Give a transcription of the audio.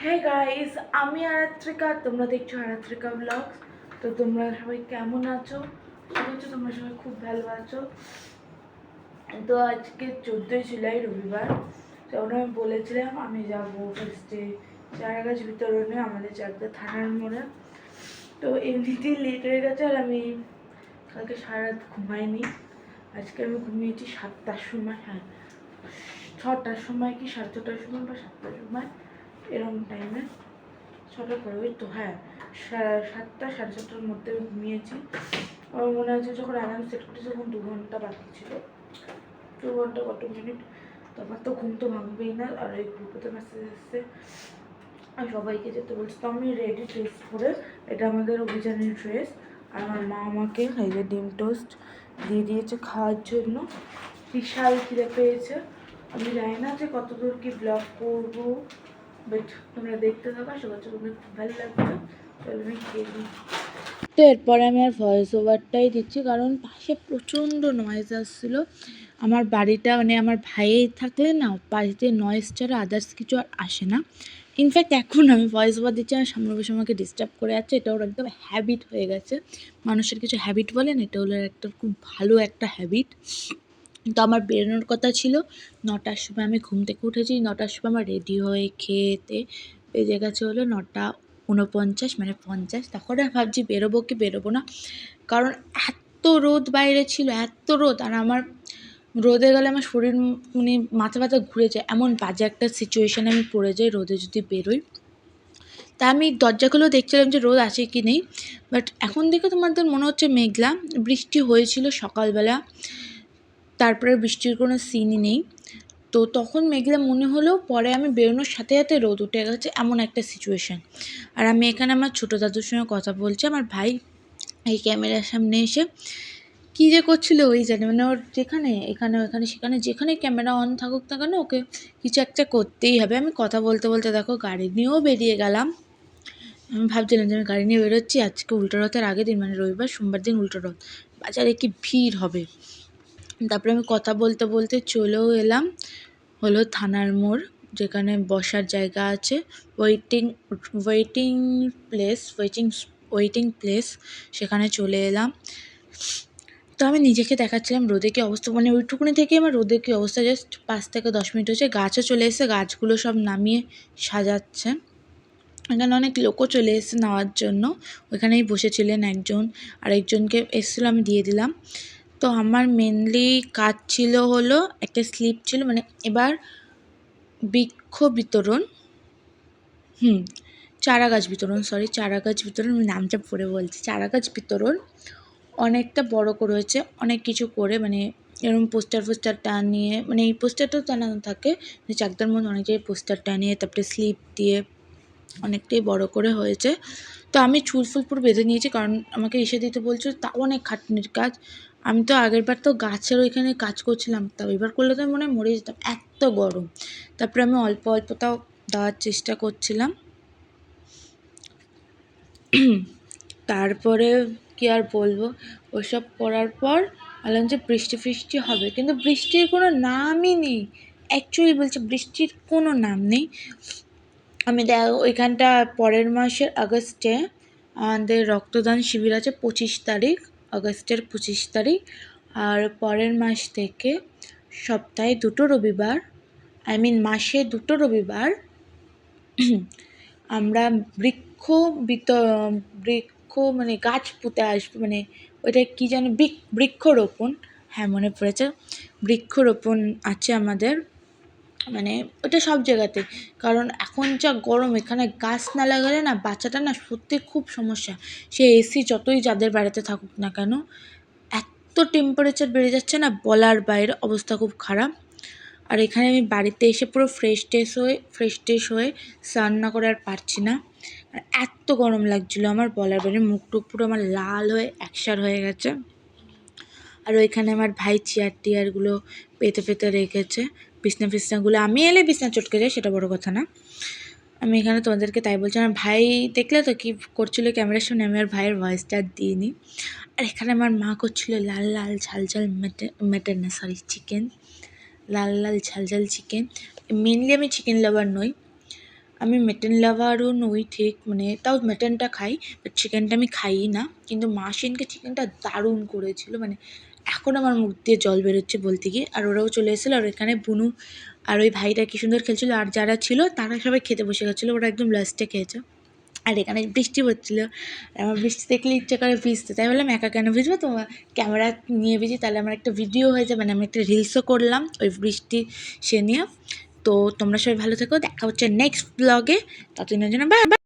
হ্যাঁ গাইস, আমি আরাত্রিকা, তোমরা দেখছো আরাত্রিকা ব্লগস। তো তোমরা সবাই কেমন আছো? আশা করছো তোমরা সবাই খুব ভালো আছো। তো আজকে 14ই জুলাই রবিবার। তো আমি বলেছিলাম আমি যাবো ফার্স্টে চারা গাছ বিতরণে আমাদের চাকদা থানার মোড়ে। তো এমনিতেই লেট হয়ে গেছে আর আমি কালকে সারা রাত ঘুমাইনি। আজকে আমি ঘুমিয়েছি 7টার সময়, হ্যাঁ 6টার সময় কি 6:30টার সময় বা 7টার সময় এরকম টাইমে, 6টার পরে, ওই তো হ্যাঁ 7টা 7:30টার মধ্যে আমি ঘুমিয়েছি। আমার মনে আছে যখন অ্যালার্ম সেট করেছি তখন 2 ঘন্টা বাকি ছিল, 2 ঘন্টা কত মিনিট। তো আমার তো ঘুম তো ভাঙবেই না। আর এই গ্রুপেতে মেসেজ এসছে আর সবাইকে যেতে বলছে। তো আমি রেডি ড্রেস পরে, এটা আমাদের অভিযানের ড্রেস। আর আমার মা আমাকে এই যে ডিম টোস্ট দিয়ে দিয়েছে খাওয়ার জন্য। বিশাল খিদে পেয়েছে। আমি জানি না যে কতদূর কি ব্লগ করবো, বাট তোমরা দেখতে থাকো, আশা করছো তোমাদের খুব ভালো লাগবে। চলো আমি খেয়ে দিই। তো এরপরে আমি আর ভয়েস ওভারটাই দিচ্ছি, কারণ পাশে প্রচণ্ড নয়েজ আসছিলো। আমার বাড়িটা মানে আমার ভাই থাকলে না বাড়িতে নয়েজ ছাড়া আদার্স কিছু আর আসে না। ইনফ্যাক্ট এখন আমি ভয়েস ওভার দিচ্ছি, আমার সামনে বসে আমাকে ডিস্টার্ব করে যাচ্ছে। এটা ওর একদম হ্যাবিট হয়ে গেছে। মানুষের কিছু হ্যাবিট বলেন, এটা হলো একটা খুব ভালো একটা হ্যাবিট। তো আমার বেরোনোর কথা ছিল 9টার সময়। আমি ঘুম থেকে উঠেছি 9টার সময়। আমার রেডি হয়ে খেতে বেজে গেছে হলো 9:49, মানে 50। তখন আর ভাবছি বেরোবো কি বেরোবো না, কারণ এত রোদ বাইরে ছিল, এত রোদ। আর আমার রোদে গেলে আমার শরীর মানে মাথা ব্যথা ঘুরে যায়, এমন বাজে একটা সিচুয়েশানে আমি পড়ে যাই রোদে যদি বেরোই। তা আমি দরজাগুলো দেখছিলাম যে রোদ আছে কি নেই, বাট এখন দেখে তোমাদের মনে হচ্ছে মেঘলা। বৃষ্টি হয়েছিল সকালবেলা, তারপরে বৃষ্টির কোনো সিনই নেই। তো তখন মেঘলা মনে হলেও পরে আমি বেরোনোর সাথে সাথে রোদ উঠে গেছে, এমন একটা সিচুয়েশান। আর আমি এখানে আমার ছোটো দাদুর সঙ্গে কথা বলছি। আমার ভাই এই ক্যামেরার সামনে এসে কী যে করছিল ওই জানে, মানে ওর যেখানে এখানে ওখানে সেখানে যেখানে ক্যামেরা অন থাকুক না কেন ওকে কিছু একটা করতেই হবে। আমি কথা বলতে বলতে দেখো গাড়ি নিয়েও বেরিয়ে গেলাম। আমি ভাবছিলাম যে আমি গাড়ি নিয়ে বেরোচ্ছি, আজকে উল্টো রথের আগের দিন, মানে রবিবার, সোমবার দিন উল্টো রথ, বাজারে কি ভিড় হবে। তারপরে আমি কথা বলতে বলতে চলেও এলাম হলো থানার মোড়, যেখানে বসার জায়গা আছে, ওয়েটিং প্লেস, সেখানে চলে এলাম। তো আমি নিজেকে দেখাচ্ছিলাম রোদে কী অবস্থা, মানে ওইটুকুনি থেকে আমার রোদের কী অবস্থা। জাস্ট 5 থেকে 10 মিনিট হচ্ছে, গাছও চলে এসেছে, গাছগুলো সব নামিয়ে সাজাচ্ছে। এখানে অনেক লোকও চলে এসেছে নেওয়ার জন্য। ওইখানেই বসেছিলেন একজন, আরেকজনকে এসেছিলো, আমি দিয়ে দিলাম। তো আমার মেনলি কাজ ছিল হলো একটা স্লিপ ছিল, মানে এবার বৃক্ষ বিতরণ, চারা গাছ বিতরণ, চারা গাছ বিতরণ, আমি নামটা পড়ে বলছি, চারা গাছ বিতরণ অনেকটা বড় করে হয়েছে, অনেক কিছু করে, মানে এরকম পোস্টার টানিয়ে, মানে এই পোস্টারটাও টানানো থাকে যে চাকদার মধ্যে অনেক জায়গায় পোস্টার টানিয়ে, তারপরে স্লিপ দিয়ে অনেকটাই বড় করে হয়েছে। তো আমি চুল ফুল পুরো বেঁধে নিয়েছি, কারণ আমাকে এসে দিতে বলছিল, তাও অনেক খাটনির কাজ। আমি তো আগেরবার তো গাছের ওইখানে কাজ করছিলাম, তাও এবার করলে তো মনে হয় মরে যেতাম, এত গরম। তারপরে আমি অল্প অল্প তাও দেওয়ার চেষ্টা করছিলাম। তারপরে কি আর বলবো, ওসব করার পর বললাম যে বৃষ্টি হবে, কিন্তু বৃষ্টির কোনো নামই নেই। অ্যাকচুয়ালি বলছি বৃষ্টির কোনো নাম নেই। আমি ওইখানটা পরের মাসের আগস্টে আমাদের রক্তদান শিবির আছে, 25 তারিখ, আগস্টের 25 তারিখ। আর পরের মাস থেকে সপ্তাহে 2টো রবিবার, মাসে 2টো রবিবার আমরা বৃক্ষ মানে গাছ পুঁতে আসবো, মানে ওইটা কী যেন বৃক্ষরোপণ, হ্যাঁ মনে পড়েছে, বৃক্ষরোপণ আছে আমাদের, মানে ওটা সব জায়গাতে। কারণ এখন যা গরম, এখানে গাছ না লাগালে না বাচ্চাটা না সত্যি খুব সমস্যা। সে এসি যতই যাদের বাড়িতে থাকুক না কেন, এত টেম্পারেচার বেড়ে যাচ্ছে না বলার বাইরে, অবস্থা খুব খারাপ। আর এখানে আমি বাড়িতে এসে পুরো ফ্রেশ ট্রেশ হয়ে স্নান না করে আর পারছি না। আর এত গরম লাগছিলো আমার বলার বাইরে, মুখ টুক পুরো আমার লাল হয়ে একসার হয়ে গেছে। আর ওইখানে আমার ভাই চেয়ারগুলো পেতে রেখেছে, বিছনাগুলো। আমি এলে বিছনা চটকে যায়, সেটা বড় কথা না। আমি এখানে তোমাদেরকে তাই বলছি, আমার ভাই দেখলে তো কী করছিলো ক্যামেরার সামনে, আমি আর ভাইয়ের ভয়েসটা দিইনি। আর এখানে আমার মা করছিল লাল লাল ঝাল চিকেন, লাল লাল ঝাল চিকেন। মেনলি আমি চিকেন লাভার নই, আমি মাটন লাভারও নই ঠিক, মানে তাও মাটনটা খাই, বাট চিকেনটা আমি খাইই না। কিন্তু মা সেদিনকে চিকেনটা দারুণ করেছিল, মানে এখন আমার মুখ দিয়ে জল বেরোচ্ছে বলতে গিয়ে। আর ওরাও চলে এসেছিলো, আর এখানে বুনু আর ওই ভাইটা কি সুন্দর খেলছিল, আর যারা ছিল তারা সবাই খেতে বসে গেছিলো, ওরা একদম লাস্টে খেয়েছে। আর এখানে বৃষ্টি পড়ছিলো, আমার বৃষ্টি দেখলে ইচ্ছে করে ভিজতে, তাই বললাম একা কেন ভিজবো, তো ক্যামেরা নিয়ে ভিজি, তাহলে আমার একটা ভিডিও হয়ে যাবে, মানে আমি একটা রিলসও করলাম ওই বৃষ্টি সে নিয়ে। তো তোমরা সবাই ভালো থেকো, দেখা হচ্ছে নেক্সট ব্লগে, ততদিনের জন্য বাই বাই।